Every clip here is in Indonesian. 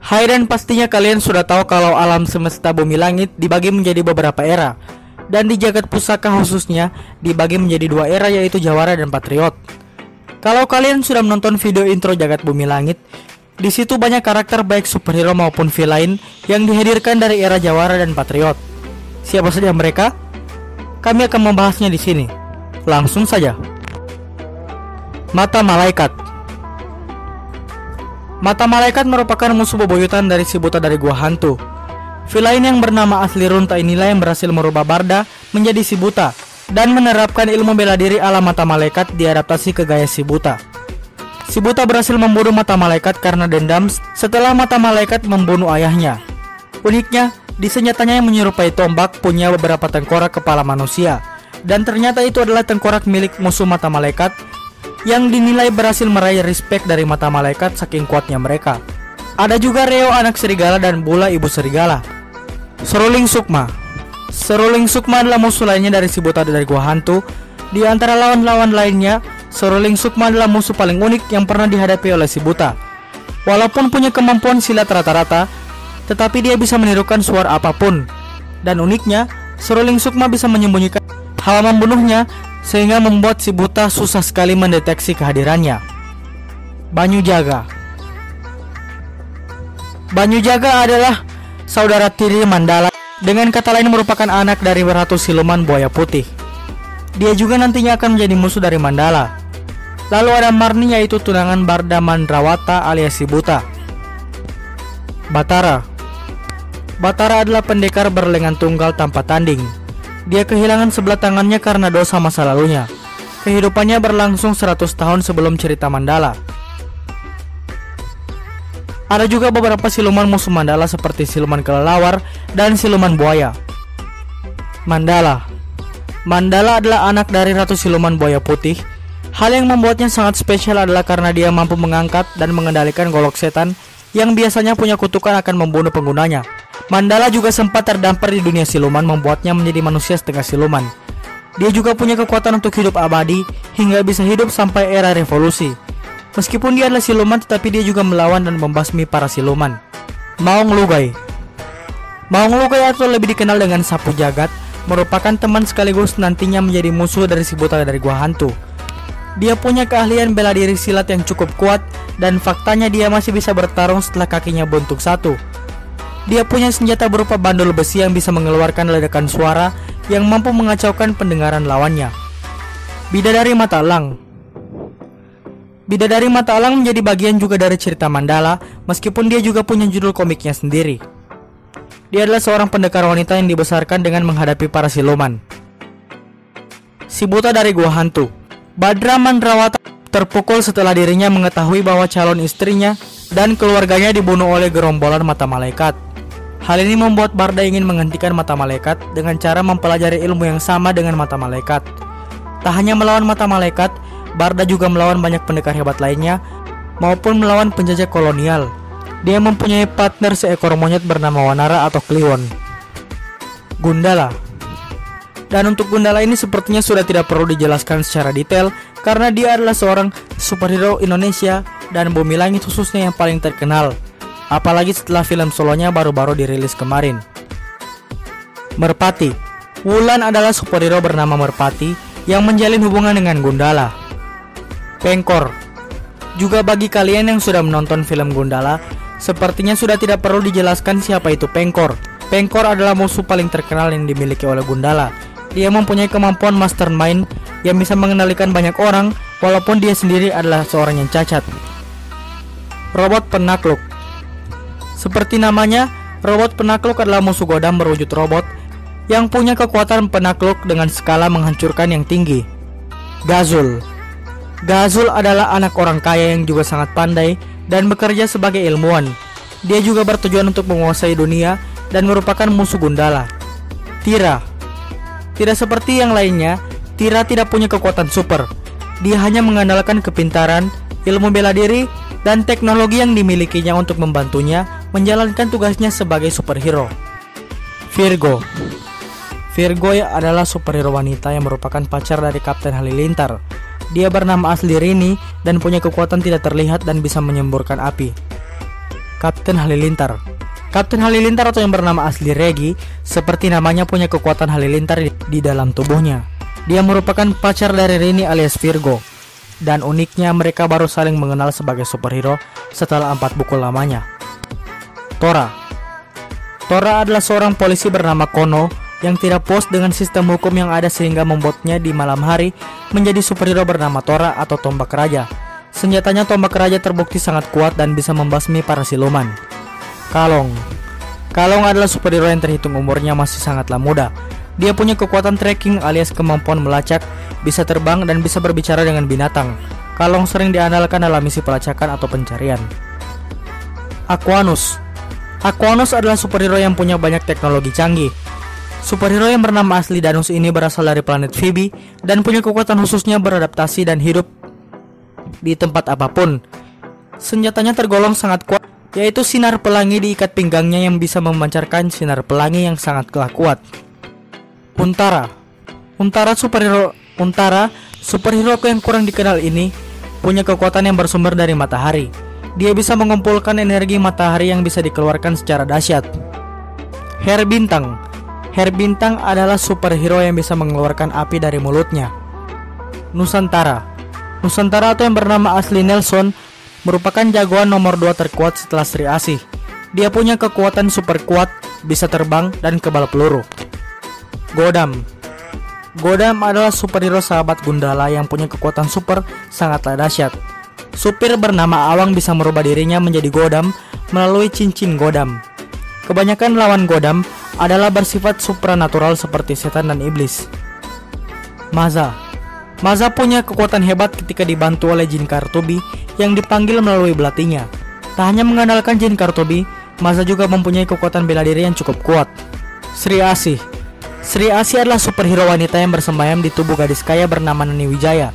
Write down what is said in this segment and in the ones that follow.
Hai, dan pastinya kalian sudah tahu kalau alam semesta bumi langit dibagi menjadi beberapa era. Dan di jagat pusaka khususnya dibagi menjadi dua era, yaitu Jawara dan Patriot. Kalau kalian sudah menonton video intro jagat bumi langit, di situ banyak karakter baik superhero maupun villain yang dihadirkan dari era Jawara dan Patriot. Siapa saja mereka? Kami akan membahasnya di sini. Langsung saja. Mata Malaikat. Mata Malaikat merupakan musuh bebuyutan dari si buta dari gua hantu. Villain yang bernama asli Runta inilah yang berhasil merubah Barda menjadi si buta dan menerapkan ilmu bela diri ala Mata Malaikat diadaptasi ke gaya si buta. Si buta berhasil membunuh Mata Malaikat karena dendam setelah Mata Malaikat membunuh ayahnya. Uniknya, di senjatanya yang menyerupai tombak punya beberapa tengkorak kepala manusia, dan ternyata itu adalah tengkorak milik musuh Mata Malaikat yang dinilai berhasil meraih respect dari Mata Malaikat saking kuatnya mereka. Ada juga Reo anak serigala dan Bula ibu serigala. Seruling Sukma. Seruling Sukma adalah musuh lainnya dari si buta dari gua hantu. Di antara lawan-lawan lainnya, Seruling Sukma adalah musuh paling unik yang pernah dihadapi oleh si buta. Walaupun punya kemampuan silat rata-rata, tetapi dia bisa menirukan suara apapun. Dan uniknya, Seruling Sukma bisa menyembunyikan hawa membunuhnya, sehingga membuat si buta susah sekali mendeteksi kehadirannya. Banyu Jaga. Banyu Jaga adalah saudara tiri Mandala, dengan kata lain merupakan anak dari Ratu Siluman Buaya Putih. Dia juga nantinya akan menjadi musuh dari Mandala. Lalu ada Marni, yaitu tunangan Barda Mandrawata alias si buta. Batara. Batara adalah pendekar berlengan tunggal tanpa tanding. Dia kehilangan sebelah tangannya karena dosa masa lalunya. Kehidupannya berlangsung 100 tahun sebelum cerita Mandala. Ada juga beberapa siluman musuh Mandala seperti siluman kelelawar dan siluman buaya. Mandala. Mandala adalah anak dari Ratu Siluman Buaya Putih. Hal yang membuatnya sangat spesial adalah karena dia mampu mengangkat dan mengendalikan golok setan yang biasanya punya kutukan akan membunuh penggunanya. Mandala juga sempat terdampar di dunia siluman, membuatnya menjadi manusia setengah siluman. Dia juga punya kekuatan untuk hidup abadi hingga bisa hidup sampai era revolusi. Meskipun dia adalah siluman, tetapi dia juga melawan dan membasmi para siluman. Maung Lugai. Maung Lugai atau lebih dikenal dengan Sapu Jagat merupakan teman sekaligus nantinya menjadi musuh dari si buta dari gua hantu. Dia punya keahlian bela diri silat yang cukup kuat, dan faktanya dia masih bisa bertarung setelah kakinya buntung satu. Dia punya senjata berupa bandul besi yang bisa mengeluarkan ledakan suara yang mampu mengacaukan pendengaran lawannya. Bidadari Mata Elang. Bidadari Mata Elang menjadi bagian juga dari cerita Mandala, meskipun dia juga punya judul komiknya sendiri. Dia adalah seorang pendekar wanita yang dibesarkan dengan menghadapi para siluman. Si buta dari gua hantu. Badra Mandrawata terpukul setelah dirinya mengetahui bahwa calon istrinya dan keluarganya dibunuh oleh gerombolan Mata Malaikat. Hal ini membuat Barda ingin menghentikan Mata Malaikat dengan cara mempelajari ilmu yang sama dengan Mata Malaikat. Tak hanya melawan Mata Malaikat, Barda juga melawan banyak pendekar hebat lainnya maupun melawan penjajah kolonial. Dia mempunyai partner seekor monyet bernama Wanara atau Kliwon. Gundala. Dan untuk Gundala ini sepertinya sudah tidak perlu dijelaskan secara detail, karena dia adalah seorang superhero Indonesia dan bumi langit khususnya yang paling terkenal. Apalagi setelah film solonya baru-baru dirilis kemarin. Merpati. Wulan adalah superhero bernama Merpati yang menjalin hubungan dengan Gundala. Pengkor. Juga bagi kalian yang sudah menonton film Gundala, sepertinya sudah tidak perlu dijelaskan siapa itu Pengkor. Pengkor adalah musuh paling terkenal yang dimiliki oleh Gundala. Dia mempunyai kemampuan mastermind yang bisa mengendalikan banyak orang, walaupun dia sendiri adalah seorang yang cacat. Robot Penakluk. Seperti namanya, robot penakluk adalah musuh godam berwujud robot yang punya kekuatan penakluk dengan skala menghancurkan yang tinggi. Gazul. Gazul adalah anak orang kaya yang juga sangat pandai dan bekerja sebagai ilmuwan. Dia juga bertujuan untuk menguasai dunia dan merupakan musuh Gundala. Tira. Tidak seperti yang lainnya, Tira tidak punya kekuatan super. Dia hanya mengandalkan kepintaran, ilmu bela diri, dan teknologi yang dimilikinya untuk membantunya menjalankan tugasnya sebagai superhero. Virgo. Virgo adalah superhero wanita yang merupakan pacar dari Kapten Halilintar. Dia bernama asli Rini dan punya kekuatan tidak terlihat dan bisa menyemburkan api. Kapten Halilintar. Kapten Halilintar atau yang bernama asli Regi, seperti namanya punya kekuatan halilintar di dalam tubuhnya. Dia merupakan pacar dari Rini alias Virgo. Dan uniknya mereka baru saling mengenal sebagai superhero setelah 4 buku lamanya. Tora. Tora adalah seorang polisi bernama Kono yang tidak puas dengan sistem hukum yang ada sehingga membuatnya di malam hari menjadi superhero bernama Tora atau Tombak Raja. Senjatanya Tombak Raja terbukti sangat kuat dan bisa membasmi para siluman. Kalong. Kalong adalah superhero yang terhitung umurnya masih sangatlah muda. Dia punya kekuatan tracking alias kemampuan melacak, bisa terbang dan bisa berbicara dengan binatang. Kalong sering diandalkan dalam misi pelacakan atau pencarian. Aquanus. Aquanus adalah superhero yang punya banyak teknologi canggih. Superhero yang bernama asli Danus ini berasal dari planet Phoebe dan punya kekuatan khususnya beradaptasi dan hidup di tempat apapun. Senjatanya tergolong sangat kuat, yaitu sinar pelangi di ikat pinggangnya yang bisa memancarkan sinar pelangi yang sangatlah kuat. Untara. Untara superhero yang kurang dikenal ini punya kekuatan yang bersumber dari matahari. Dia bisa mengumpulkan energi matahari yang bisa dikeluarkan secara dahsyat. Hair Bintang. Hair Bintang adalah superhero yang bisa mengeluarkan api dari mulutnya. Nusantara. Nusantara atau yang bernama asli Nelson merupakan jagoan nomor 2 terkuat setelah Sri Asih. Dia punya kekuatan super kuat, bisa terbang dan kebal peluru. Godam. Godam adalah superhero sahabat Gundala yang punya kekuatan super sangatlah dahsyat. Supir bernama Awang bisa merubah dirinya menjadi Godam melalui cincin Godam. Kebanyakan lawan Godam adalah bersifat supranatural seperti setan dan iblis. Maza. Maza punya kekuatan hebat ketika dibantu oleh Jin Kartobi yang dipanggil melalui belatinya. Tak hanya mengandalkan Jin Kartobi, Maza juga mempunyai kekuatan bela diri yang cukup kuat. Sri Asih. Sri Asih adalah superhero wanita yang bersemayam di tubuh gadis kaya bernama Nani Wijaya.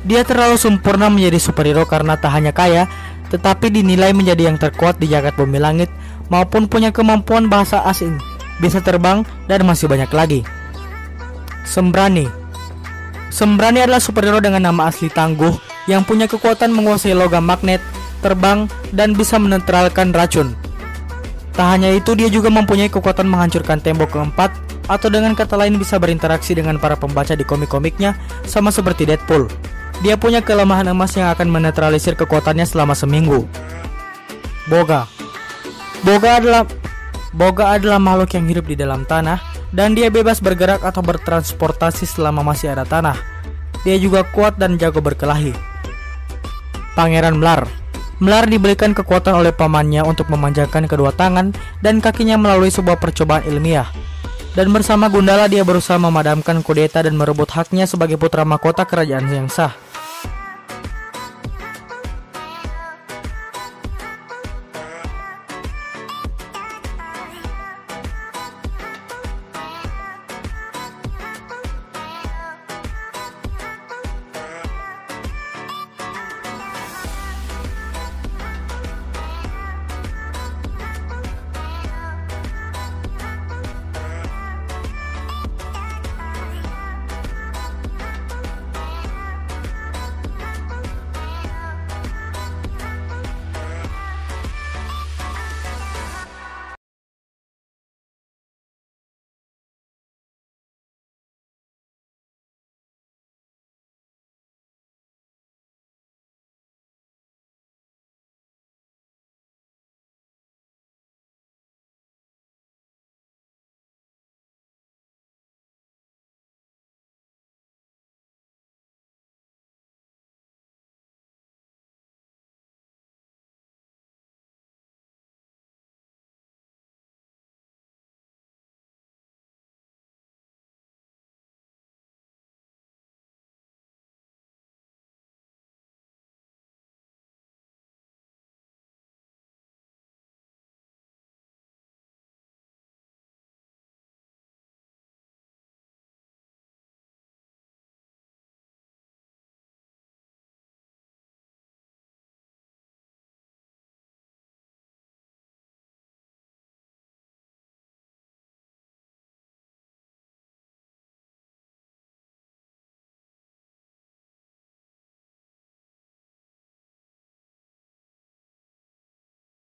Dia terlalu sempurna menjadi superhero karena tak hanya kaya, tetapi dinilai menjadi yang terkuat di jagat bumi langit maupun punya kemampuan bahasa asing, bisa terbang, dan masih banyak lagi. Sembrani. Sembrani adalah superhero dengan nama asli Tangguh yang punya kekuatan menguasai logam magnet, terbang, dan bisa menetralkan racun. Tak hanya itu, dia juga mempunyai kekuatan menghancurkan tembok keempat, atau dengan kata lain bisa berinteraksi dengan para pembaca di komik-komiknya sama seperti Deadpool. Dia punya kelemahan emas yang akan menetralisir kekuatannya selama seminggu. Boga. Boga adalah makhluk yang hidup di dalam tanah dan dia bebas bergerak atau bertransportasi selama masih ada tanah. Dia juga kuat dan jago berkelahi. Pangeran Mlar. Mlar diberikan kekuatan oleh pamannya untuk memanjangkan kedua tangan dan kakinya melalui sebuah percobaan ilmiah. Dan bersama Gundala dia berusaha memadamkan kudeta dan merebut haknya sebagai putra mahkota kerajaan yang sah.